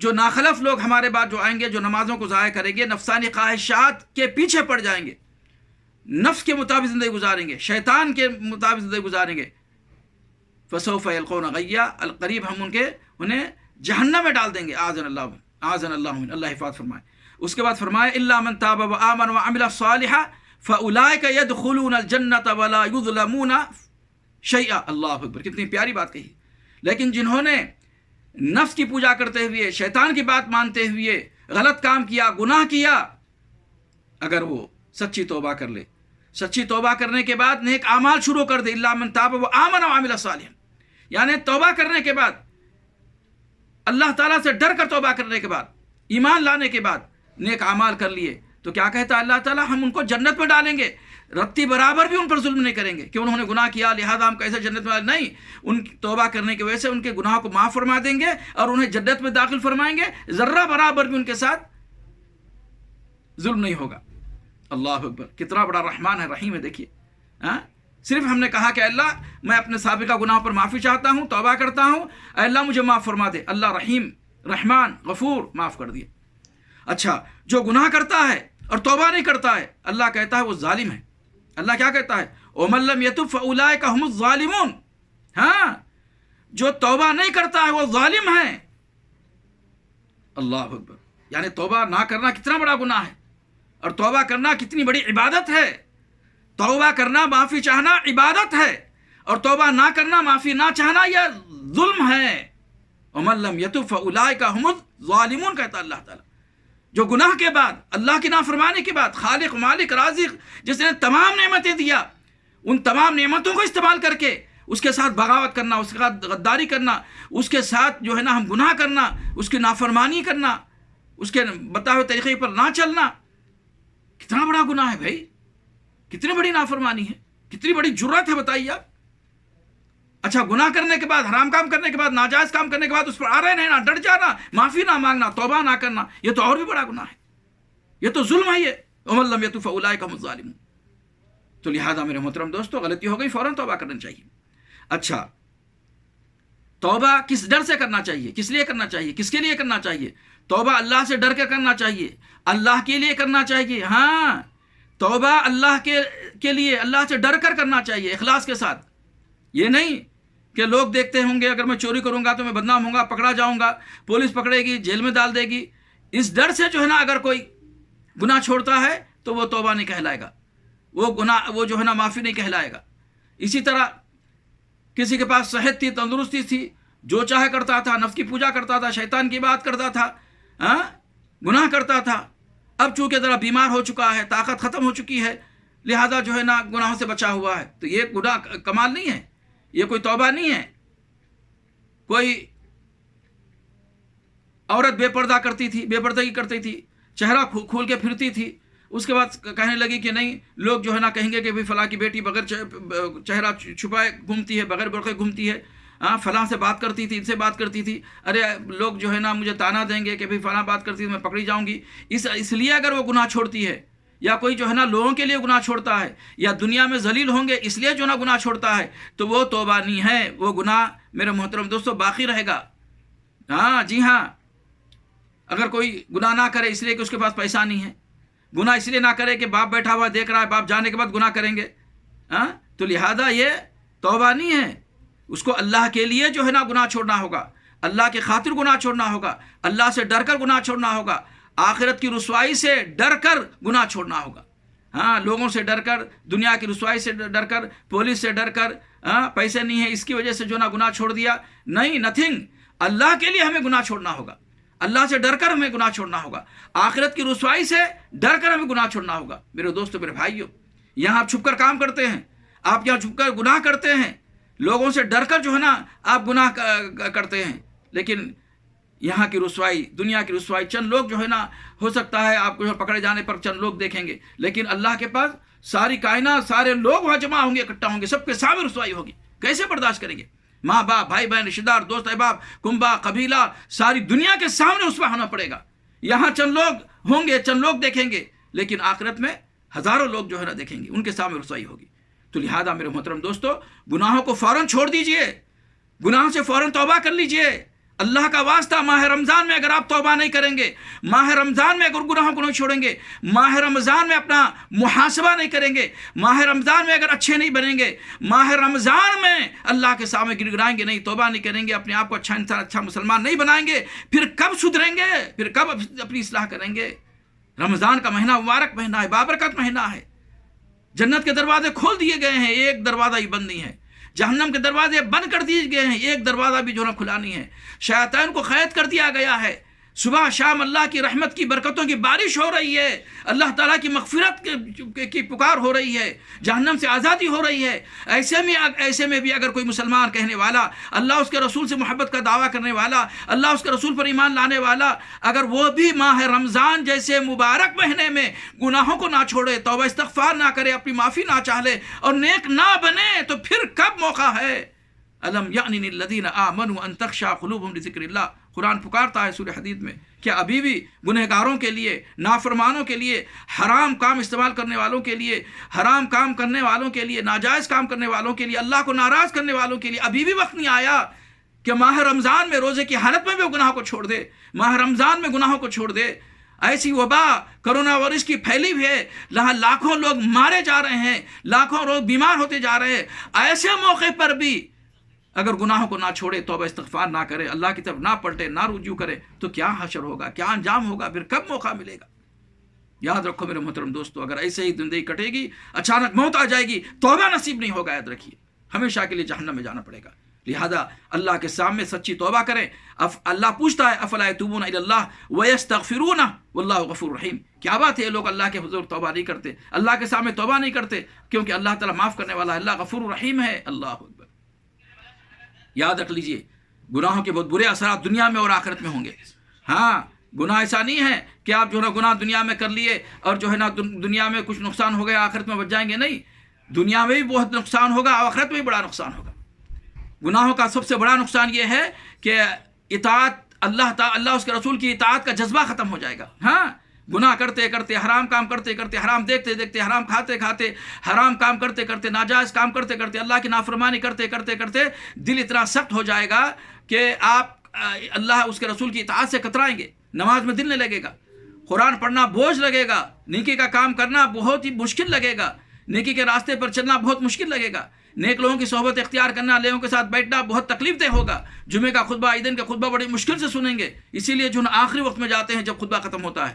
جو ناخلف لوگ ہمارے بعد جو آئیں گے، جو نمازوں کو ضائع کریں گے، نفسانی خواہشات کے پیچھے پڑ جائیں گے، نفس کے مطابق زندگی گزاریں گے، شیطان کے مطابق زندگی گزاریں گے، فسوف یلقون غیا، القریب ہم انہیں جہنم میں ڈال دیں گے، اعاذنا اللہ من، اللہ حفاظت فرمائے۔ اس کے بعد فرمائے الا من تاب وآمن وعمل صالحا فاولئک يدخلون الجنۃ ولا یظلمون شیئا۔ اللہ اکبر، کتنی پیاری بات کہی۔ لیکن جنہوں نے نفس کی پوجا کرتے ہوئے، شیطان کی بات مانتے ہوئے غلط کام کیا، گناہ کیا، اگر وہ سچی توبہ کر لے، سچی توبہ کرنے کے بعد نیک اعمال شروع کر دے، الا من تاب وآمن وعمل صالحا، یعنی توبہ کرنے کے بعد، اللہ تعالیٰ سے ڈر کر توبہ کرنے کے بعد، ایمان لانے کے بعد نیک اعمال کر لیے، تو کیا کہتا ہے اللہ تعالیٰ؟ ہم ان کو جنت میں ڈالیں گے، رتی برابر بھی ان پر ظلم نہیں کریں گے کہ انہوں نے گناہ کیا لہذا ہم کیسے جنت میں نہیں، ان کی توبہ کرنے کی وجہ سے ان کے گناہوں کو معاف فرما دیں گے اور انہیں جنت میں داخل فرمائیں گے، ذرہ برابر بھی ان کے ساتھ ظلم نہیں ہوگا۔ اللہ اکبر، کتنا بڑا رحمان ہے، رحیم ہے۔ دیکھیے صرف ہم نے کہا کہ اللہ میں اپنے سابقہ گناہوں پر معافی چاہتا ہوں، توبہ کرتا ہوں، اے اللہ مجھے معاف فرما دے، اللہ رحیم، رحمان، غفور، معاف کر دیا۔ اچھا، جو گناہ کرتا ہے اور توبہ نہیں کرتا ہے، اللہ کہتا ہے وہ ظالم ہے۔ اللہ کیا کہتا ہے؟ وَمَن لَّمْ يَتُبْ فَأُولَٰئِكَ هُمُ الظَّالِمُونَ۔ ہاں، جو توبہ نہیں کرتا ہے وہ ظالم ہے۔ اللہ اکبر، یعنی توبہ نہ کرنا کتنا بڑا گناہ ہے، اور توبہ کرنا کتنی بڑی عبادت ہے۔ توبہ کرنا، معافی چاہنا عبادت ہے، اور توبہ نہ کرنا، معافی نہ چاہنا یہ ظلم ہے۔ وَمَن لَّمْ يَتُبْ فَأُولَٰئِكَ هُمُ الظَّالِمُونَ کہتا اللہ تعالیٰ۔ جو گناہ کے بعد، اللہ کی نافرمانی کے بعد، خالق، مالک، رازق جس نے تمام نعمتیں دیا، ان تمام نعمتوں کو استعمال کر کے اس کے ساتھ بغاوت کرنا، اس کے ساتھ غداری کرنا، اس کے ساتھ جو ہے نا ہم گناہ کرنا، اس کی نافرمانی کرنا، اس کے بتائے ہوئے طریقے پر نہ چلنا، کتنا بڑا گناہ ہے بھائی، کتنی بڑی نافرمانی ہے، کتنی بڑی جرات ہے، بتائیے آپ۔ اچھا، گناہ کرنے کے بعد، حرام کام کرنے کے بعد، ناجائز کام کرنے کے بعد اس پر آ رہے رہنا، ڈٹ جانا، معافی نہ مانگنا، توبہ نہ کرنا، یہ تو اور بھی بڑا گناہ ہے، یہ تو ظلم ہے یہ۔ وَمَن لَّمْ يَتُبْ فَأُولَٰئِكَ هُمُ الظَّالِمُونَ۔ تو لہٰذا میرے محترم دوستو، غلطی ہو گئی، فوراً توبہ کرنا چاہیے۔ اچھا، توبہ کس ڈر سے کرنا چاہیے، کس لیے کرنا چاہیے، کس کے لیے کرنا چاہیے؟ توبہ اللہ سے ڈر کے کرنا چاہیے، اللہ کے لیے کرنا چاہیے۔ ہاں، توبہ اللہ کے لیے، اللہ سے ڈر کر کرنا چاہیے، اخلاص کے ساتھ۔ یہ نہیں کہ لوگ دیکھتے ہوں گے اگر میں چوری کروں گا تو میں بدنام ہوں گا، پکڑا جاؤں گا، پولیس پکڑے گی، جیل میں ڈال دے گی، اس ڈر سے جو ہے نا اگر کوئی گناہ چھوڑتا ہے تو وہ توبہ نہیں کہلائے گا، وہ جو ہے نا معافی نہیں کہلائے گا۔ اسی طرح کسی کے پاس صحت تھی، تندرستی تھی، جو چاہے کرتا تھا، نفس کی پوجا کرتا تھا، شیطان کی بات کرتا تھا، گناہ کرتا تھا، اب چونکہ ذرا بیمار ہو چکا ہے، طاقت ختم ہو چکی ہے، لہذا جو ہے نا گناہوں سے بچا ہوا ہے، تو یہ گناہ کمال نہیں ہے، یہ کوئی توبہ نہیں ہے۔ کوئی عورت بے پردہ کرتی تھی، بے پردگی کرتی تھی، چہرہ کھول کے پھرتی تھی، اس کے بعد کہنے لگی کہ نہیں، لوگ جو ہے نا کہیں گے کہ فلاں کی بیٹی بغیر چہرہ چھپائے گھومتی ہے، بغیر برقعے گھومتی ہے، فلاں سے بات کرتی تھی، ان سے بات کرتی تھی، ارے لوگ جو ہے نا مجھے تانا دیں گے کہ فلاں بات کرتی تھی، میں پکڑی جاؤں گی۔ اس لیے اگر وہ گناہ چھوڑتی ہے، یا کوئی جو ہے نا لوگوں کے لیے گناہ چھوڑتا ہے، یا دنیا میں ذلیل ہوں گے اس لیے جو نا گناہ چھوڑتا ہے، تو وہ توبہ نہیں ہے، وہ گناہ میرے محترم دوستو باقی رہے گا۔ ہاں جی ہاں، اگر کوئی گناہ نہ کرے اس لیے کہ اس کے پاس پیسہ نہیں ہے، گناہ اس لیے نہ کرے کہ باپ بیٹھا ہوا دیکھ رہا ہے، باپ جانے کے بعد گناہ کریں گے، تو لہذا یہ توبہ نہیں ہے، اس کو اللہ کے لیے جو ہے نا گناہ چھوڑنا ہوگا، اللہ کے خاطر گناہ چھوڑنا ہوگا، اللہ سے ڈر کر گناہ چھوڑنا ہوگا، آخرت کی رسوائی سے ڈر کر گناہ چھوڑنا ہوگا۔ ہاں، لوگوں سے ڈر کر، دنیا کی رسوائی سے ڈر کر، پولیس سے ڈر کر، پیسے نہیں ہے اس کی وجہ سے جو نا گناہ چھوڑ دیا، نہیں، نتھنگ، اللہ کے لیے ہمیں گناہ چھوڑنا ہوگا، اللہ سے ڈر کر ہمیں گناہ چھوڑنا ہوگا، آخرت کی رسوائی سے ڈر کر ہمیں گناہ چھوڑنا ہوگا۔ میرے دوستو، میرے بھائیو، یہاں آپ چھپ کر کام کرتے ہیں، آپ یہاں چھپ کر گناہ کرتے ہیں، لوگوں سے ڈر کر جو ہے نا آپ گناہ کرتے ہیں، لیکن یہاں کی رسوائی، دنیا کی رسوائی، چند لوگ جو ہے نا ہو سکتا ہے آپ کو پکڑے جانے پر چند لوگ دیکھیں گے، لیکن اللہ کے پاس ساری کائنات، سارے لوگ وہاں جمع ہوں گے، اکٹھا ہوں گے، سب کے سامنے رسوائی ہوگی، کیسے برداشت کریں گے؟ ماں باپ، بھائی بہن، رشتہ دار، دوست احباب، کنبہ، قبیلہ، ساری دنیا کے سامنے رسوا ہونا پڑے گا۔ یہاں چند لوگ ہوں گے، چند لوگ دیکھیں گے، لیکن آخرت میں ہزاروں لوگ جو ہے نا دیکھیں گے، ان کے سامنے رسوائی ہوگی۔ تو لہذا میرے محترم دوستو، گناہوں کو فوراً چھوڑ دیجئے، گناہوں سے فوراً توبہ کر لیجئے، اللہ کا واسطہ ماہ رمضان میں اگر آپ توبہ نہیں کریں گے، ماہ رمضان میں اگر گناہوں کو نہیں چھوڑیں گے، ماہ رمضان میں اپنا محاسبہ نہیں کریں گے، ماہ رمضان میں اگر اچھے نہیں بنیں گے، ماہ رمضان میں اللہ کے سامنے گڑگڑائیں گے نہیں، توبہ نہیں کریں گے، اپنے آپ کو اچھا انسان، اچھا مسلمان نہیں بنائیں گے، پھر کب سدھریں گے؟ پھر کب اپنی اصلاح کریں گے؟ رمضان کا مہینہ مبارک مہینہ ہے، بابرکت مہینہ ہے، جنت کے دروازے کھول دیے گئے ہیں، ایک دروازہ ہی بند نہیں ہے، جہنم کے دروازے بند کر دیے گئے ہیں، ایک دروازہ بھی جو ہے کھلا نہیں ہے، شیاطین کو قید کر دیا گیا ہے، صبح شام اللہ کی رحمت کی برکتوں کی بارش ہو رہی ہے، اللہ تعالیٰ کی مغفرت کی پکار ہو رہی ہے، جہنم سے آزادی ہو رہی ہے۔ ایسے میں بھی اگر کوئی مسلمان کہنے والا، اللہ اس کے رسول سے محبت کا دعویٰ کرنے والا، اللہ اس کے رسول پر ایمان لانے والا، اگر وہ بھی ماہ رمضان جیسے مبارک مہینے میں گناہوں کو نہ چھوڑے، توبہ استغفار نہ کرے، اپنی معافی نہ چاہے اور نیک نہ بنے، تو پھر کب موقع ہے؟ الم یعنی للذین آمنوا ان تخشع قلوبهم لذکر اللہ، قرآن پکارتا ہے سورہ حدید میں، کیا ابھی بھی گنہگاروں کے لیے، نافرمانوں کے لیے، حرام کام استعمال کرنے والوں کے لیے، حرام کام کرنے والوں کے لیے، ناجائز کام کرنے والوں کے لیے، اللہ کو ناراض کرنے والوں کے لیے ابھی بھی وقت نہیں آیا کہ ماہ رمضان میں روزے کی حالت میں بھی وہ گناہوں کو چھوڑ دے، ماہ رمضان میں گناہوں کو چھوڑ دے؟ ایسی وبا کرونا وائرس کی پھیلی ہوئی ہے، لاکھوں لوگ مارے جا رہے ہیں، لاکھوں لوگ بیمار ہوتے جا رہے ہیں، ایسے موقع پر بھی اگر گناہوں کو نہ چھوڑے، توبہ استغفار نہ کرے، اللہ کی طرف نہ پلٹے، نہ رجوع کرے، تو کیا حشر ہوگا، کیا انجام ہوگا، پھر کب موقع ملے گا؟ یاد رکھو میرے محترم دوستو، اگر ایسے ہی زندگی کٹے گی، اچانک موت آ جائے گی، توبہ نصیب نہیں ہوگا، یاد رکھیے ہمیشہ کے لیے جہنم میں جانا پڑے گا۔ لہذا اللہ کے سامنے سچی توبہ کریں۔ اللہ پوچھتا ہے افلا یتوبون الی اللہ ویستغفرونہ واللہ غفور رحیم، کیا بات ہے یہ لوگ اللہ کے حضور توبہ نہیں کرتے، اللہ کے سامنے توبہ نہیں کرتے، کیونکہ اللہ تعالیٰ معاف کرنے والا ہے، اللہ غفور رحیم ہے۔ اللہ اکبر۔ یاد رکھ لیجئے، گناہوں کے بہت برے اثرات دنیا میں اور آخرت میں ہوں گے۔ ہاں، گناہ ایسا نہیں ہے کہ آپ جو ہے نا گناہ دنیا میں کر لیے اور جو ہے نا دنیا میں کچھ نقصان ہو گیا، آخرت میں بچ جائیں گے، نہیں، دنیا میں بھی بہت نقصان ہوگا، آخرت میں بھی بڑا نقصان ہوگا۔ گناہوں کا سب سے بڑا نقصان یہ ہے کہ اطاعت اللہ اس کے رسول کی اطاعت کا جذبہ ختم ہو جائے گا۔ ہاں، گناہ کرتے کرتے، حرام کام کرتے کرتے، حرام دیکھتے دیکھتے، حرام کھاتے کھاتے، حرام کام کرتے کرتے، ناجائز کام کرتے کرتے، اللہ کی نافرمانی کرتے کرتے کرتے دل اتنا سخت ہو جائے گا کہ آپ اللہ اس کے رسول کی اطاعت سے کترائیں گے، نماز میں دل نہیں لگے گا، قرآن پڑھنا بوجھ لگے گا، نیکی کا کام کرنا بہت ہی مشکل لگے گا، نیکی کے راستے پر چلنا بہت مشکل لگے گا، نیک لوگوں کی صحبت اختیار کرنا، نیکوں کے ساتھ بیٹھنا بہت تکلیف دہ ہوگا، جمعے کا خطبہ، عیدین کا خطبہ بڑی مشکل سے سنیں گے، اسی لیے جو آخری وقت میں جاتے ہیں جب خطبہ ختم ہوتا ہے۔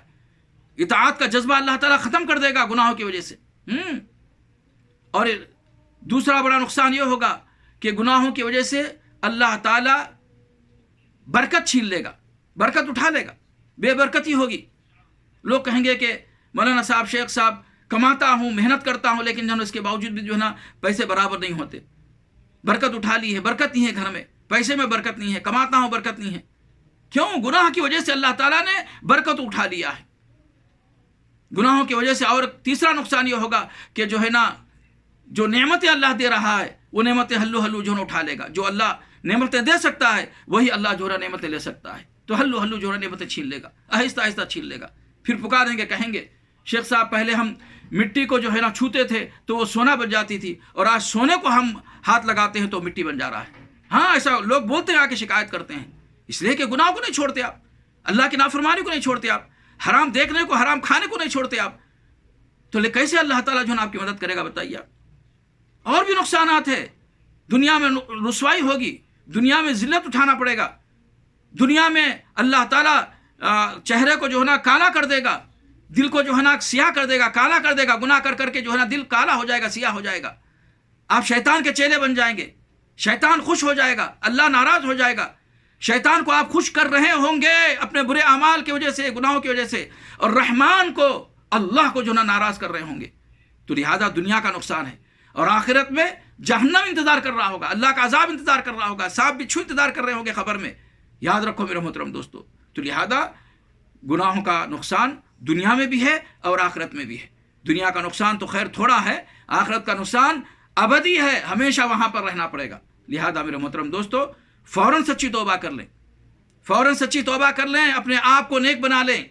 اطاعت کا جذبہ اللہ تعالیٰ ختم کر دے گا گناہوں کی وجہ سے۔ اور دوسرا بڑا نقصان یہ ہوگا کہ گناہوں کی وجہ سے اللہ تعالیٰ برکت چھین لے گا، برکت اٹھا لے گا، بے برکتی ہوگی۔ لوگ کہیں گے کہ مولانا صاحب، شیخ صاحب، کماتا ہوں، محنت کرتا ہوں، لیکن جو ہے اس کے باوجود بھی جو ہے نا پیسے برابر نہیں ہوتے، برکت اٹھا لی ہے، برکت نہیں ہے گھر میں، پیسے میں برکت نہیں ہے، کماتا ہوں، برکت نہیں ہے۔ کیوں؟ گناہ کی وجہ سے اللہ تعالیٰ نے برکت اٹھا لیا ہے، گناہوں کی وجہ سے۔ اور تیسرا نقصان یہ ہوگا کہ جو ہے نا جو نعمتیں اللہ دے رہا ہے وہ نعمتیں ہلو ہلو جو ہے اٹھا لے گا۔ جو اللہ نعمتیں دے سکتا ہے وہی اللہ جو ہے نعمتیں لے سکتا ہے، تو ہلو ہلو جو ہے نعمتیں چھین لے گا، آہستہ آہستہ چھین لے گا۔ پھر پکاریں گے، کہیں گے شیخ صاحب پہلے ہم مٹی کو جو ہے نا چھوتے تھے تو وہ سونا بن جاتی تھی، اور آج سونے کو ہم ہاتھ لگاتے ہیں تو مٹی بن جا رہا ہے۔ ہاں، ایسا لوگ بولتے ہیں، آ کے شکایت کرتے ہیں، اس لیے کہ گناہ کو نہیں چھوڑتے آپ، اللہ کی نافرمانی کو نہیں چھوڑتے آپ، حرام دیکھنے کو، حرام کھانے کو نہیں چھوڑتے آپ، تو کیسے اللہ تعالیٰ جو ہے آپ کی مدد کرے گا بتائیے آپ؟ اور بھی نقصانات ہے، دنیا میں رسوائی ہوگی، دنیا میں ذلت اٹھانا پڑے گا، دنیا میں اللہ تعالیٰ چہرے کو جو ہے نا کالا کر دے گا، دل کو جو ہے نا سیاہ کر دے گا، کالا کر دے گا، گناہ کر کر کے جو ہے نا دل کالا ہو جائے گا، سیاہ ہو جائے گا، آپ شیطان کے چیلے بن جائیں گے، شیطان خوش ہو جائے گا، اللہ ناراض ہو جائے گا، شیطان کو آپ خوش کر رہے ہوں گے اپنے برے اعمال کی وجہ سے، گناہوں کی وجہ سے، اور رحمان کو، اللہ کو جو نا ناراض کر رہے ہوں گے۔ تو لہذا دنیا کا نقصان ہے، اور آخرت میں جہنم انتظار کر رہا ہوگا، اللہ کا عذاب انتظار کر رہا ہوگا، سانپ بچھو انتظار کر رہے ہوں گے قبر میں۔ یاد رکھو میرے محترم دوستو، تو لہذا گناہوں کا نقصان دنیا میں بھی ہے اور آخرت میں بھی ہے۔ دنیا کا نقصان تو خیر تھوڑا ہے، آخرت کا نقصان ابدی ہے، ہمیشہ وہاں پر رہنا پڑے گا۔ لہذا میرے محترم دوستو، فوراً سچی توبہ کر لیں، فوراً سچی توبہ کر لیں، اپنے آپ کو نیک بنا لیں۔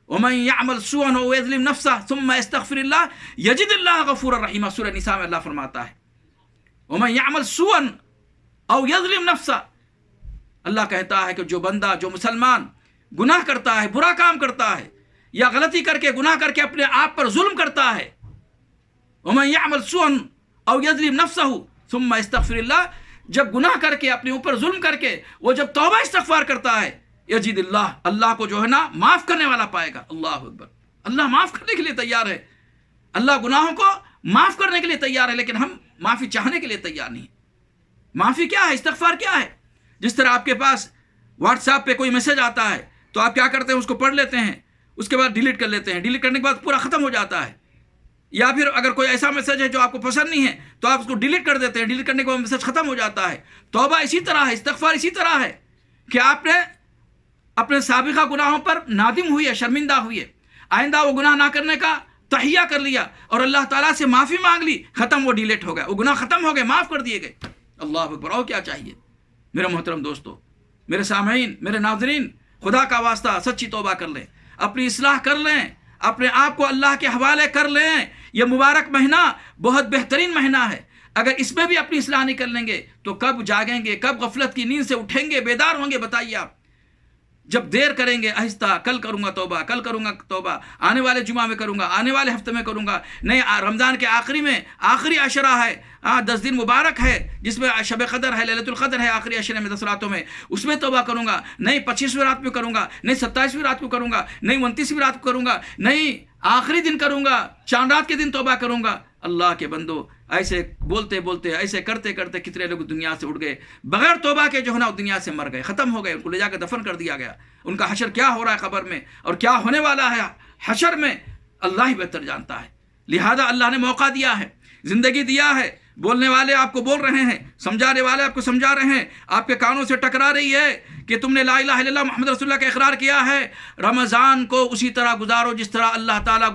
وَمَن يَعْمَلْ سُوءًا أَوْ يَظْلِمْ نَفْسَهُ ثُمَّ يَسْتَغْفِرِ اللَّهَ يَجِدِ اللَّهَ غَفُورًا رَحِيمًا، سورہ نساء میں اللہ فرماتا ہے وَمَن يَعْمَلْ سُوءًا أَوْ يَظْلِمْ نَفْسَهُ، اللہ کہتا ہے کہ جو بندہ، جو مسلمان گناہ کرتا ہے، برا کام کرتا ہے، یا غلطی کر کے، گناہ کر کے اپنے آپ پر ظلم کرتا ہے، وَمَن يَعْمَلْ سُوءًا أَوْ يَظْلِمْ نَفْسَهُ ثُمَّ يَسْتَغْفِرِ اللَّهَ، جب گناہ کر کے، اپنے اوپر ظلم کر کے، وہ جب توبہ استغفار کرتا ہے، یجد اللہ، اللہ کو جو ہے نا معاف کرنے والا پائے گا۔ اللہ اکبر، اللہ معاف کرنے کے لیے تیار ہے، اللہ گناہوں کو معاف کرنے کے لیے تیار ہے، لیکن ہم معافی چاہنے کے لیے تیار نہیں۔ معافی کیا ہے؟ استغفار کیا ہے؟ جس طرح آپ کے پاس واٹس ایپ پہ کوئی میسج آتا ہے تو آپ کیا کرتے ہیں؟ اس کو پڑھ لیتے ہیں، اس کے بعد ڈیلیٹ کر لیتے ہیں، ڈیلیٹ کرنے کے بعد پورا ختم ہو جاتا ہے۔ یا پھر اگر کوئی ایسا میسج ہے جو آپ کو پسند نہیں ہے تو آپ اس کو ڈیلیٹ کر دیتے ہیں، ڈیلیٹ کرنے کے بعد میسج ختم ہو جاتا ہے۔ توبہ اسی طرح ہے، استغفار اسی طرح ہے کہ آپ نے اپنے سابقہ گناہوں پر نادم ہوئی ہے، شرمندہ ہوئی ہے، آئندہ وہ گناہ نہ کرنے کا تہیہ کر لیا اور اللہ تعالیٰ سے معافی مانگ لی، ختم، وہ ڈیلیٹ ہو گیا، وہ گناہ ختم ہو گئے، معاف کر دیے گئے۔ اللہ اکبر، اور کیا چاہیے؟ میرے محترم دوستو، میرے سامعین، میرے ناظرین، خدا کا واسطہ سچی توبہ کر لیں، اپنی اصلاح کر لیں، اپنے آپ کو اللہ کے حوالے کر لیں۔ یہ مبارک مہینہ بہت بہترین مہینہ ہے، اگر اس میں بھی اپنی اصلاح نہیں کر لیں گے تو کب جاگیں گے، کب غفلت کی نیند سے اٹھیں گے، بیدار ہوں گے؟ بتائیے آپ۔ جب دیر کریں گے، آہستہ، کل کروں گا توبہ، کل کروں گا توبہ، آنے والے جمعہ میں کروں گا، آنے والے ہفتے میں کروں گا، نہیں رمضان کے آخری میں، آخری عشرہ ہے، 10 دن مبارک ہے جس میں شب قدر ہے، لیلۃ القدر ہے، آخری عشرے میں 10 راتوں میں، اس میں توبہ کروں گا، نہیں 25ویں رات میں کروں گا، نہیں 27ویں رات کو کروں گا، نہیں 29ویں رات کو کروں گا، نہیں آخری دن کروں گا، چاند رات کے دن توبہ کروں گا۔ اللہ کے بندو، ایسے بولتے بولتے، ایسے کرتے کرتے کتنے لوگ دنیا سے اٹھ گئے، بغیر توبہ کے جو ہے نا دنیا سے مر گئے، ختم ہو گئے، ان کو لے جا کے دفن کر دیا گیا۔ ان کا حشر کیا ہو رہا ہے قبر میں اور کیا ہونے والا ہے حشر میں، اللہ ہی بہتر جانتا ہے۔ لہذا اللہ نے موقع دیا ہے، زندگی دیا ہے، بولنے والے آپ کو بول رہے ہیں، سمجھانے والے آپ کو سمجھا رہے ہیں، آپ کے کانوں سے ٹکرا رہی ہے کہ تم نے لا الہ الا اللہ محمد رسول اللہ کا اقرار کیا ہے۔ رمضان کو اسی طرح گزارو جس طرح اللہ تعالیٰ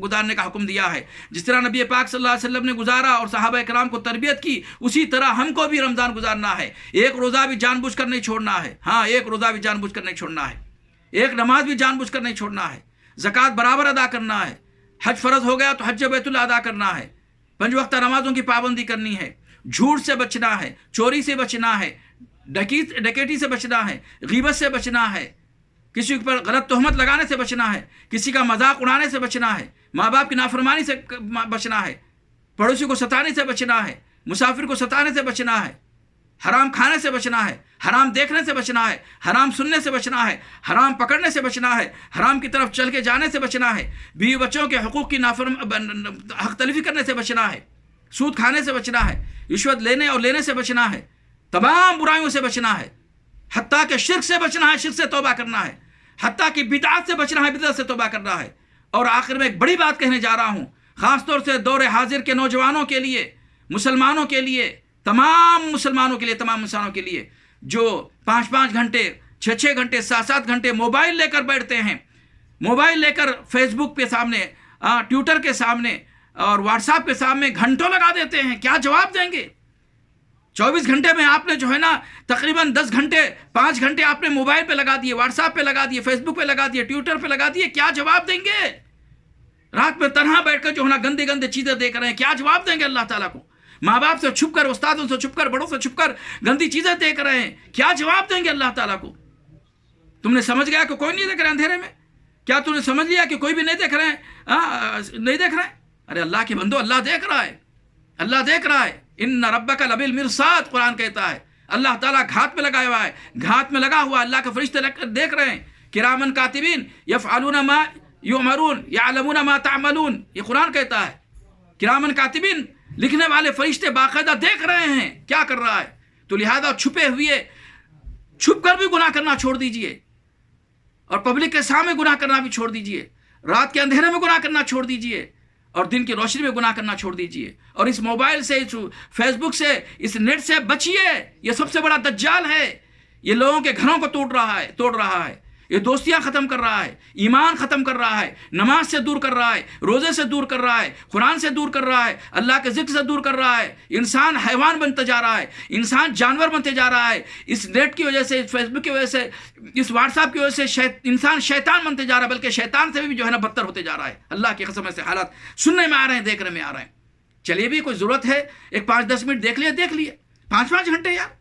گزارنے کا حکم دیا ہے، جس طرح نبی پاک صلی اللہ علیہ وسلم نے گزارا اور صحابہ کرام کو تربیت کی، اسی طرح ہم کو بھی رمضان گزارنا ہے۔ ایک روزہ بھی جان بوجھ کر نہیں چھوڑنا ہے، ہاں ایک روزہ بھی جان بوجھ کر نہیں چھوڑنا ہے، ایک نماز بھی جان بوجھ کر نہیں چھوڑنا ہے، زکوٰۃ برابر ادا کرنا ہے، حج فرض ہو گیا تو حج بیت اللہ ادا کرنا ہے، 5 وقتہ نمازوں کی پابندی کرنی ہے، جھوٹ سے بچنا ہے، چوری سے بچنا ہے، ڈکیٹی سے بچنا ہے، غیبت سے بچنا ہے، کسی پر غلط تہمت لگانے سے بچنا ہے، کسی کا مذاق اڑانے سے بچنا ہے، ماں باپ کی نافرمانی سے بچنا ہے، پڑوسی کو ستانے سے بچنا ہے، مسافر کو ستانے سے بچنا ہے، حرام کھانے سے بچنا ہے، حرام دیکھنے سے بچنا ہے، حرام سننے سے بچنا ہے، حرام پکڑنے سے بچنا ہے، حرام کی طرف چل کے جانے سے بچنا ہے، بیوی بچوں کے حقوق کی حق تلفی کرنے سے بچنا ہے، سود کھانے سے بچنا ہے، رشوت لینے اور لینے سے بچنا ہے، تمام برائیوں سے بچنا ہے، حتیٰ کہ شرک سے بچنا ہے، شرک سے توبہ کرنا ہے، حتیٰ کہ بدعت سے بچنا ہے، بدعت سے توبہ کرنا ہے۔ اور آخر میں ایک بڑی بات کہنے جا رہا ہوں، خاص طور سے دور حاضر کے نوجوانوں کے لیے، مسلمانوں کے لیے، تمام مسلمانوں کے لیے، تمام انسانوں کے لیے جو 5-5 گھنٹے، 6-6 گھنٹے، 7-7 گھنٹے موبائل لے کر بیٹھتے ہیں، موبائل لے کر فیس بک کے سامنے، ٹویٹر کے سامنے اور واٹس ایپ کے سامنے گھنٹوں لگا دیتے ہیں، کیا جواب دیں گے؟ 24 گھنٹے میں آپ نے جو ہے نا تقریباً 10 گھنٹے، 5 گھنٹے آپ نے موبائل پہ لگا دیے، واٹس ایپ پہ لگا دیے، فیس بک پہ لگا دیے، ٹویٹر پہ لگا دیے، کیا جواب دیں گے؟ رات میں تنہا بیٹھ کر جو ہے نا گندے گندے چیزیں دیکھ رہے ہیں، کیا جواب دیں گے اللہ تعالیٰ کو؟ ماں باپ سے چھپ کر، استادوں سے چھپ کر، بڑوں سے چھپ کر گندی چیزیں دیکھ رہے ہیں، کیا جواب دیں گے اللہ تعالیٰ کو؟ تم نے سمجھ گیا کہ کوئی نہیں دیکھ رہا اندھیرے میں؟ کیا تم نے سمجھ لیا کہ کوئی بھی نہیں دیکھ رہے ہیں؟ نہیں دیکھ رہے ہیں؟ ارے اللہ کے بندو، اللہ دیکھ رہا ہے، اللہ دیکھ رہا ہے۔ ان ربک لبالمرصاد، قرآن کہتا ہے اللہ تعالیٰ گھات میں لگا ہوا ہے، گھات میں لگا ہوا، اللہ کے فرشتے دیکھ رہے ہیں، کرامن کاتبین یفعلون ما یؤمرون یعلمون ما تعملون، یہ قرآن کہتا ہے، کرامن کاتبین، لکھنے والے فرشتے باقاعدہ دیکھ رہے ہیں کیا کر رہا ہے۔ تو لہذا چھپے ہوئے، چھپ کر بھی گناہ کرنا چھوڑ دیجئے، اور پبلک کے سامنے گناہ کرنا بھی چھوڑ دیجئے، رات کے اندھیرے میں گناہ کرنا چھوڑ دیجئے، اور دن کی روشنی میں گناہ کرنا چھوڑ دیجئے، اور اس موبائل سے، اس فیس بک سے، اس نیٹ سے بچیے۔ یہ سب سے بڑا دجال ہے، یہ لوگوں کے گھروں کو توڑ رہا ہے، یہ دوستیاں ختم کر رہا ہے، ایمان ختم کر رہا ہے، نماز سے دور کر رہا ہے، روزے سے دور کر رہا ہے، قرآن سے دور کر رہا ہے، اللہ کے ذکر سے دور کر رہا ہے۔ انسان حیوان بنتا جا رہا ہے، انسان جانور بنتے جا رہا ہے، اس نیٹ کی وجہ سے، اس فیس بک کی وجہ سے، اس واٹس ایپ کی وجہ سے انسان شیطان بنتے جا رہا ہے، بلکہ شیطان سے بھی جو ہے نا بدتر ہوتے جا رہا ہے۔ اللہ کی قسم سے حالات سننے میں آ رہے ہیں، دیکھنے میں آ رہے ہیں۔ چلیے بھی کوئی ضرورت ہے ایک 5-10 منٹ دیکھ لیے 5-5 گھنٹے یار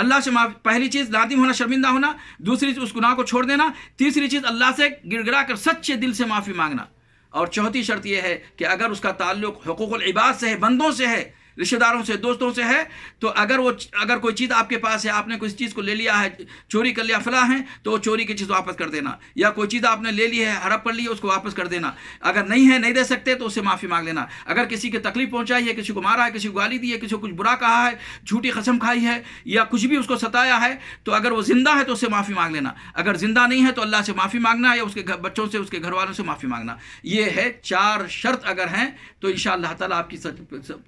اللہ سے معافی، پہلی چیز نادم ہونا، شرمندہ ہونا، دوسری چیز اس گناہ کو چھوڑ دینا، تیسری چیز اللہ سے گڑ گڑا کر سچے دل سے معافی مانگنا، اور چوتھی شرط یہ ہے کہ اگر اس کا تعلق حقوق العباد سے ہے، بندوں سے ہے، رشتہ داروں سے، دوستوں سے ہے، تو اگر کوئی چیز آپ کے پاس ہے، آپ نے کوئی چیز کو لے لیا ہے، چوری کر لیا فلاں ہے، تو وہ چوری کی چیز واپس کر دینا، یا کوئی چیز آپ نے لے لی ہے، ہڑپ کر لی ہے، اس کو واپس کر دینا، اگر نہیں ہے، نہیں دے سکتے تو اس سے معافی مانگ لینا، اگر کسی کی تکلیف پہنچائی ہے، کسی کو مارا ہے، کسی کو گالی دی ہے، کسی کو کچھ برا کہا ہے، جھوٹی قسم کھائی ہے، یا کچھ بھی اس کو ستایا ہے، تو اگر وہ زندہ ہے تو اس سے معافی مانگ لینا، اگر زندہ نہیں ہے تو اللہ سے معافی مانگنا، یا اس کے بچوں سے، اس کے گھر والوں سے معافی مانگنا. یہ ہے 4 شرط اگر ہیں تو انشاءاللہ تعالیٰ آپ کی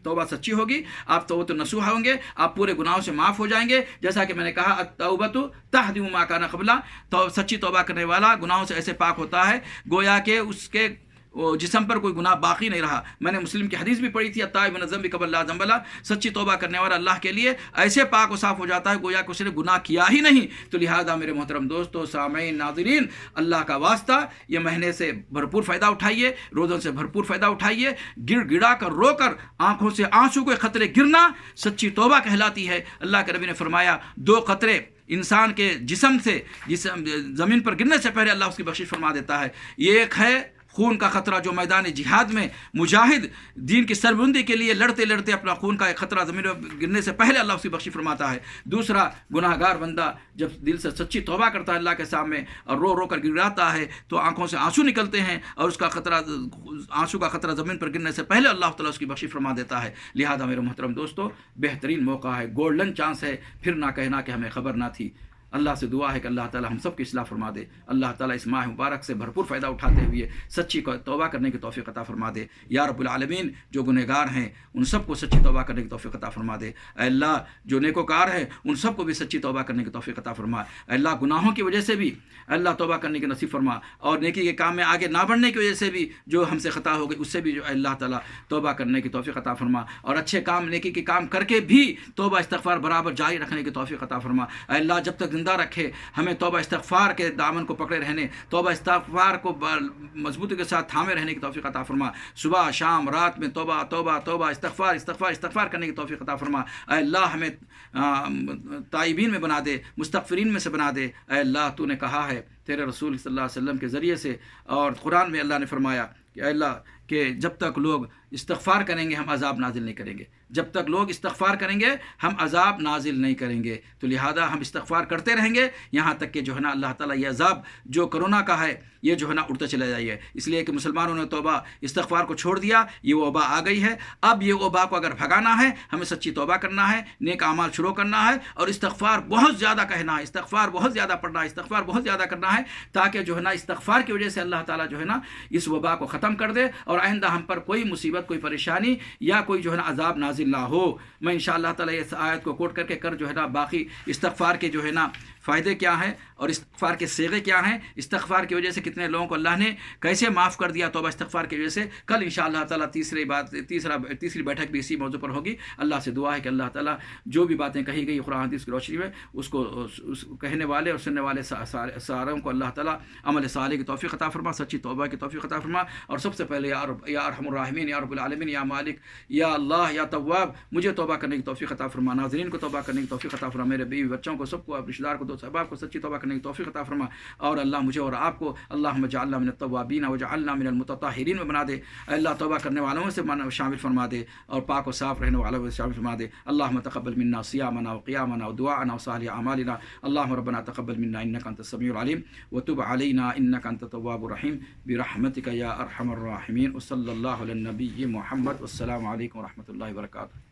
توبہ سچی ہوگی، آپ توبۃ النصوح ہوں گے، آپ پورے گناہوں سے معاف ہو جائیں گے. جیسا کہ میں نے کہا التوبۃ تہدم ما کان قبلہا، تو سچی توبہ کرنے والا گناہوں سے ایسے پاک ہوتا ہے گویا کہ اس کے جسم پر کوئی گناہ باقی نہیں رہا. میں نے مسلم کی حدیث بھی پڑھی تھی، التائب من الذنب کمن لا ذنب لہ، سچی توبہ کرنے والا اللہ کے لیے ایسے پاک و صاف ہو جاتا ہے گویا کہ اس نے گناہ کیا ہی نہیں. تو لہذا میرے محترم دوستو، سامعین، ناظرین، اللہ کا واسطہ یہ مہینے سے بھرپور فائدہ اٹھائیے، روزوں سے بھرپور فائدہ اٹھائیے. گڑ گڑا کر، رو کر، آنکھوں سے آنسو کے قطرے گرنا سچی توبہ کہلاتی ہے. اللہ کے نبی نے فرمایا 2 قطرے انسان کے جسم زمین پر گرنے سے پہلے اللہ اس کی بخشش فرما دیتا ہے. یہ ایک ہے خون کا خطرہ، جو میدان جہاد میں مجاہد دین کی سربلندی کے لیے لڑتے لڑتے اپنا خون کا ایک خطرہ زمین پر گرنے سے پہلے اللہ اس کی بخشش فرماتا ہے. دوسرا، گناہ گار بندہ جب دل سے سچی توبہ کرتا ہے اللہ کے سامنے اور رو رو کر گڑاتا ہے تو آنکھوں سے آنسو نکلتے ہیں، اور اس کا خطرہ، آنسو کا خطرہ زمین پر گرنے سے پہلے اللہ تعالیٰ اس کی بخشش فرما دیتا ہے. لہذا میرے محترم دوستو، بہترین موقع ہے، گولڈن چانس ہے، پھر نہ کہنا کہ ہمیں خبر نہ تھی. اللہ سے دعا ہے کہ اللہ تعالی ہم سب کی اصلاح فرما دے. اللہ تعالی اس ماہ مبارک سے بھرپور فائدہ اٹھاتے ہوئے سچی توبہ کرنے کی توفیق عطا فرما دے. یا رب العالمین، جو گنہگار ہیں ان سب کو سچی توبہ کرنے کی توفیق عطا فرما دے. اے اللہ، جو نیکوکار ہیں ان سب کو بھی سچی توبہ کرنے کی توفیق عطا فرما. اے اللہ، گناہوں کی وجہ سے بھی اللہ توبہ کرنے کی نصیب فرما، اور نیکی کے کام میں آگے نہ بڑھنے کی وجہ سے بھی جو ہم سے خطا ہو گئی اس سے بھی جو اللہ تعالیٰ توبہ کرنے کی توفیق عطا فرما، اور اچھے کام، نیکی کے کام کر کے بھی توبہ استغفار برابر جاری رکھنے کی توفیق عطا فرما. اے اللہ، جب تک زندہ رکھے ہمیں توبہ استغفار کے دامن کو پکڑے رہنے، توبہ استغفار کو مضبوطی کے ساتھ تھامے رہنے کی توفیق عطا فرما. صبح شام رات میں توبہ توبہ توبہ، استغفار استغفار استغفار کرنے کی توفیق عطا فرما. اے اللہ، ہمیں تائبین میں بنا دے، مستغفرین میں سے بنا دے. اے اللہ، تو نے کہا ہے تیرے رسول صلی اللہ علیہ وسلم کے ذریعے سے، اور قرآن میں اللہ نے فرمایا کہ اے اللہ، کہ جب تک لوگ استغفار کریں گے ہم عذاب نازل نہیں کریں گے، جب تک لوگ استغفار کریں گے ہم عذاب نازل نہیں کریں گے. تو لہذا ہم استغفار کرتے رہیں گے یہاں تک کہ جو ہے نا اللہ تعالیٰ یہ عذاب جو کرونا کا ہے یہ جو ہے نا اڑتا چلا جائے. اس لیے کہ مسلمانوں نے توبہ استغفار کو چھوڑ دیا، یہ وبا آ گئی ہے. اب یہ وبا کو اگر بھگانا ہے ہمیں سچی توبہ کرنا ہے، نیک اعمال شروع کرنا ہے، اور استغفار بہت زیادہ کہنا ہے، استغفار بہت زیادہ پڑھنا ہے، استغفار بہت زیادہ کرنا ہے، تاکہ جو ہے نا استغفار کی وجہ سے اللہ تعالیٰ جو ہے نا اس وبا کو ختم کر دے، اور آئندہ ہم پر کوئی مصیبت، کوئی پریشانی یا کوئی جو ہے نا عذاب نازل نہ ہو. میں انشاءاللہ تعالیٰ اس آیت کو کوٹ کر کے جو ہے نا باقی استغفار کے جو ہے نا فائدے کیا ہیں اور استغفار کے صیغے کیا ہیں، استغفار کی وجہ سے کتنے لوگوں کو اللہ نے کیسے معاف کر دیا توبہ استغفار کی وجہ سے، کل انشاءاللہ تعالیٰ تیسری بیٹھک بھی اسی موضوع پر ہوگی. اللہ سے دعا ہے کہ اللہ تعالیٰ جو بھی باتیں کہی گئی قرآن حدیث کی روشنی میں اس کو کہنے والے اور سننے والے ساروں کو اللہ تعالیٰ عمل صالح کی توفیق عطا فرما، سچی توبہ کی توفیق عطا فرما. اور سب سے پہلے یا ارحم الراحمین، یا رب العالمین، یا مالک، یا اللہ، یا تواب، مجھے توبہ کرنے کی توفیق عطا فرما، ناظرین کو توبہ کرنے کی توفیق عطا فرما، میرے بیوی بچوں کو، سب کو، رشتہ دار کو، دوست احباب کو سچی توبہ کرنے کی توفیق عطا فرما. اور اللہ مجھے اور آپ کو اللہم اجعلنا من التوابین وجعلنا من المتطہرین میں بنا دے. اللہ توبہ کرنے والوں سے شامل فرما دے، اور پاک و صاف رہنے والوں سے شامل فرما دے. اللہم تقبل منا صیامنا وقیامنا ودعاءنا وصالح اعمالنا. اللہم ربنا تقبل منا انک انت السمیع العلیم وتب علینا انک انت التواب الرحیم برحمتک یا ارحم الراحمین. وصلی اللہ علی النبی محمد. والسلام علیکم ورحمۃ اللہ وبرکاتہ.